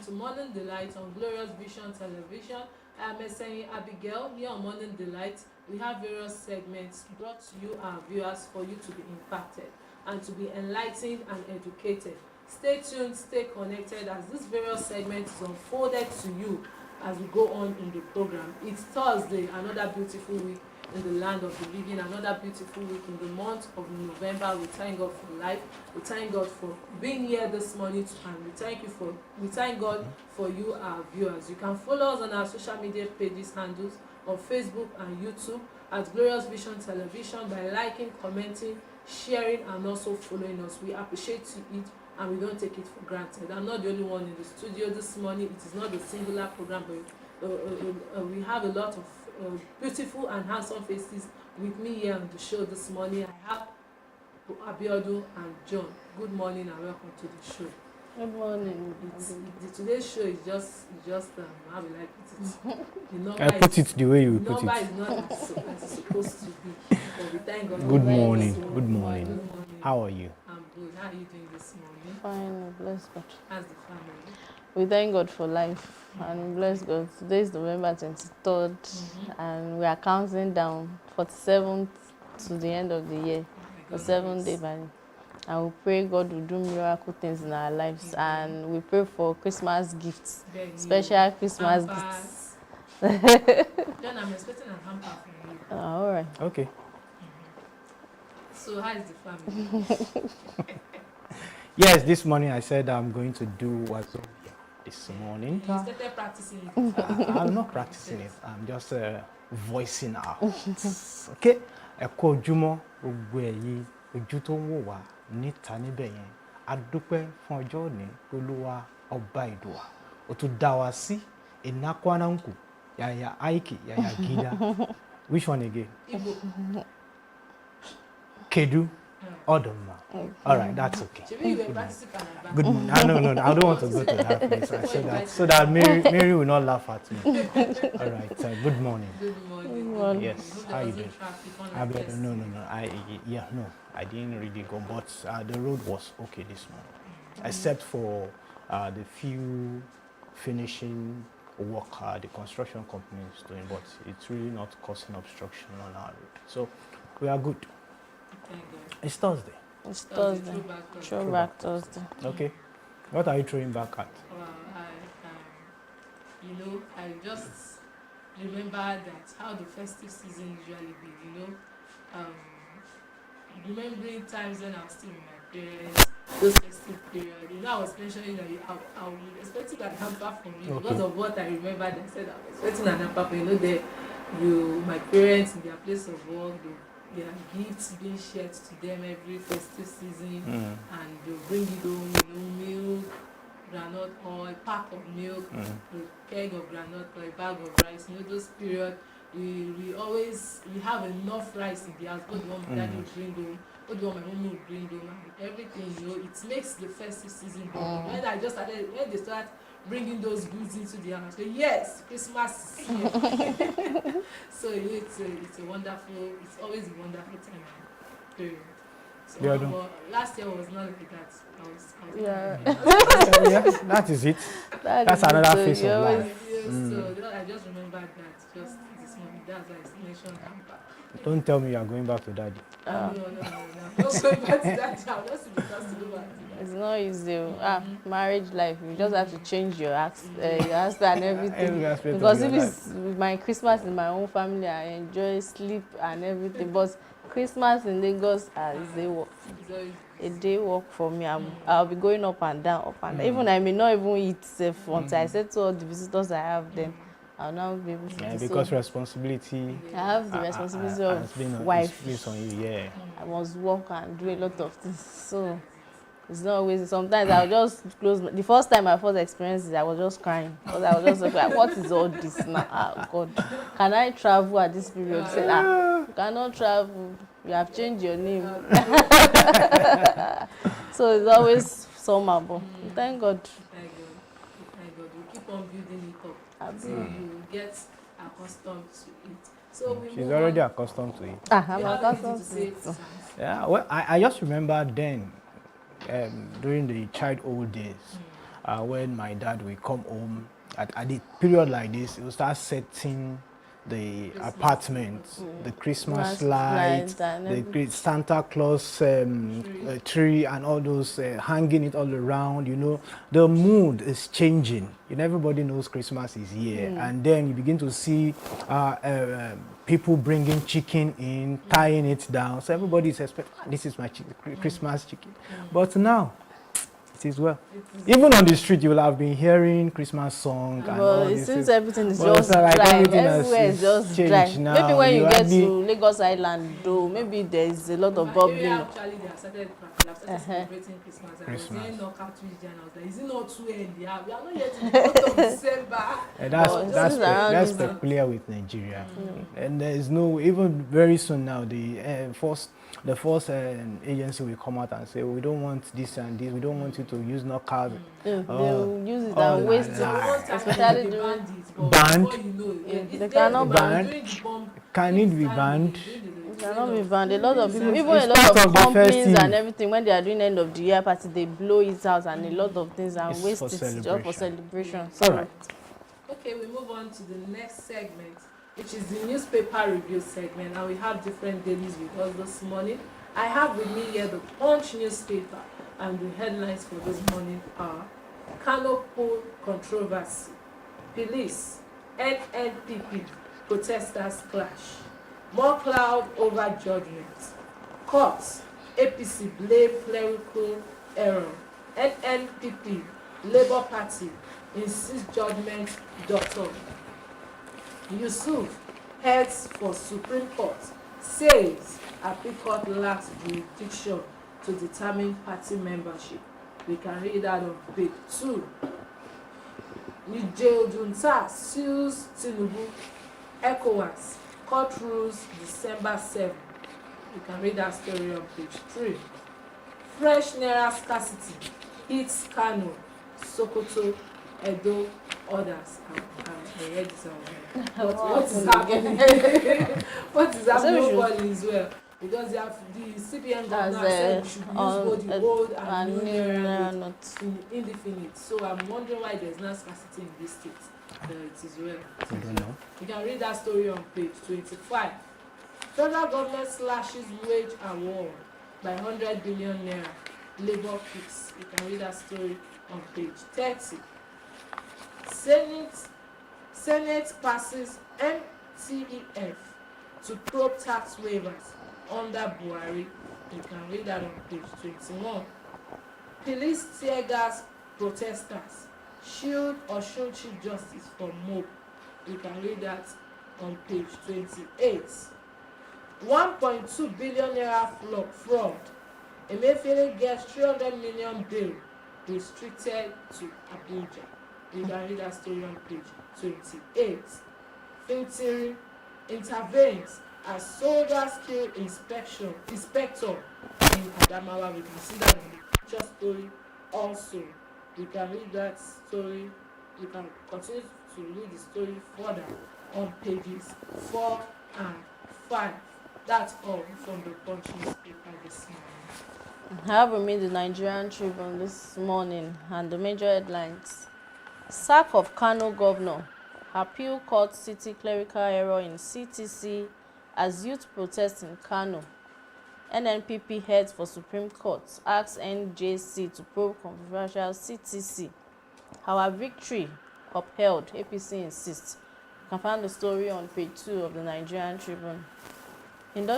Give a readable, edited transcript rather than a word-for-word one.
to Morning Delight on Glorious Vision Television. I am Esenyi Abigail. Here on Morning Delight, we have various segments brought to you, our viewers, for you to be impacted and to be enlightened and educated. Stay tuned, stay connected as this various segment is unfolded to you as we go on in the program. It's Thursday, another beautiful week in the land of the living, another beautiful week in the month of November. We thank God for life. We thank God for being here this morning, and we thank God for you, our viewers. You can follow us on our social media pages handles on Facebook and YouTube at Glorious Vision Television by liking, commenting, sharing, and also following us. We appreciate it and we don't take it for granted. I'm not the only one in the studio this morning. It is not a singular program, but we have a lot of beautiful and handsome faces with me here on the show this morning. I have Abiodun and John. Good morning and welcome to the show. Good morning. Today's show is just how we like it. The number I put it the way you put it. The number it. is not as it's supposed to be. But we thank God. Good morning. Good morning. How are you? I'm good. How are you doing this morning? Fine, bless God. How's the family? We thank God for life and bless God. Today is November 23rd and we are counting down 47th to the end of the year, the 7th day by. And we pray God will do miracle things in our lives, and we pray for Christmas gifts, special Christmas gifts. John, I'm expecting a hamper from you. All right. Okay. So how is the family? Yes, this morning I said I'm going to do what's up this morning. You started practicing it. I'm not practicing it. I'm just voicing out. Okay? Ẹ kú ojúmọ́ gbogbo ẹ̀yin ojú tó ń wò wá níta níbẹ̀ yẹn. A dúpẹ́ fún ọjọ́ òní Olúwa ọba ìdùà. Ó tún dá wa sí Enakwananku, Yaya Aiki, Yaya Gida. Which one again? Igbo. Kedu. Odoma. All right, that's okay. Good morning. No, I don't want to go to that place. I said that so that Mary will not laugh at me. All right, good morning. Good morning. Yes, how you doing? No, I didn't really go, but the road was okay this morning, except for the few finishing work the construction company is doing, but it's really not causing obstruction on our road. So we are good. It's Thursday. It's Thursday. Throwback Thursday. Okay. What are you throwing back at? I just remember that how the festive season usually be, remembering times when I was still with my parents, those festive period. I was mentioning that I was expecting an hamper from you because of what I remembered. I said I was expecting an hamper from my parents in their place of work, there are gifts being shared to them every festive season, and they'll bring you home, milk, groundnut oil, pack of milk, a keg of groundnut oil, bag of rice. Those period we have enough rice in the house. Both the one my daddy will bring home, both the one my mom will bring home, and everything. It makes the festive season better. When they start bringing those goods into the house, yes, Christmas is here. So it's always a wonderful time period. So last year was not like that. Yeah, that is it. That's another phase of life. So I just remembered that just this morning. That's why I mentioned hamper. Don't tell me you are going back to daddy. No. Don't go back to daddy. I'll just be forced to go back to daddy. It's not easy. Marriage life, you just have to change your husband and everything. Because if it's my Christmas in my own family, I enjoy sleep and everything. But Christmas in Lagos is a day walk for me. I'll be going up and down. Even I may not even eat safe until I said to all the visitors I have, then I'll now be able to. Yeah, because responsibility. I have the responsibility of wife. Placed on you, yeah. I must work and do a lot of things. So it's not always. Sometimes I'll just close. The first time I first experienced it, I was just crying because I was just like, "What is all this now? God, can I travel at this period?" I said, "You cannot travel. You have changed your name." So it's always summer, but thank God. Thank God. We keep on building it up so you get accustomed to it. So she's already accustomed to it. I'm accustomed to it. Yeah, well, I just remember then, during the childhood days, when my dad will come home at the period like this, he will start setting the apartment, the Christmas lights, the Santa Claus tree, and all those hanging it all around. You know, the mood is changing. Everybody knows Christmas is here, and then you begin to see people bringing chicken in, tying it down. So everybody is expecting, this is my Christmas chicken. But now, it is well. Even on the street, you will have been hearing Christmas song. Well, it seems everything is just dry. Everywhere is just dry. Now. Maybe when you get to Lagos Island, though, maybe there is a lot of bubbling. Actually, they have started celebrating Christmas. I was saying knockout Tuesday, and I was like, is it not too early? We are not yet in the month of December. That's peculiar with Nigeria. And there is no, even very soon now, the force agency will come out and say, we don't want this and this, we don't want you to use knockout. They'll use it and waste it, especially during banned. They cannot ban. Can it be banned? It cannot be banned. A lot of people, even a lot of companies and everything, when they are doing end of the year party, they blow it out and a lot of things and waste it just for celebration. All right. Okay, we move on to the next segment, which is the newspaper review segment, and we have different dailies with us this morning. I have with me here the Punch newspaper, and the headlines for this morning are: Kano poll controversy, police, NNPP, protesters clash, more cloud over judgment, courts, APC blame clerical error, NNPP, Labour Party insists judgment .org. Yusuf heads for Supreme Court, says Appeal Court lacks jurisdiction to determine party membership. We can read that on page 2. Niger Junta sues Tinubu, ECOWAS, court rules December 7. You can read that story on page 3. Fresh Naira scarcity hits Kano, Sokoto, Edo, others. I read this one. But what is happening? What is happening globally as well? Because they have the CBN governor said we should use both the old and new naira notes indefinite. So I'm wondering why there's no scarcity in this state. It is well. I don't know. You can read that story on page 25. Federal government slashes wage award by 100 billion naira. Labour peaks. You can read that story on page 30. Senate passes MTEF to probe tax waivers under Buhari. You can read that on page 21. Police tear gas protesters. Shield Osun Chief Justice for mob. You can read that on page 28. 1.2 billion naira fraud. Emefiele gets 300 million bail restricted to Abuja. You can read that story on page 28. Filtering intervenes as soldiers kill inspector in Adamawa. We can see that on the picture story also. You can read that story. You can continue to read the story further on pages 4 and 5. That's all from the Punch newspaper this morning. I have with me the Nigerian Tribune this morning and the major headlines. Sack of Kano governor. Appeal court city clerical error in CTC as youth protest in Kano. NNPP heads for Supreme Court, asks NJC to probe controversial CTC. Our victory upheld, APC insists. You can find the story on page 2 of the Nigerian Tribune. Industrial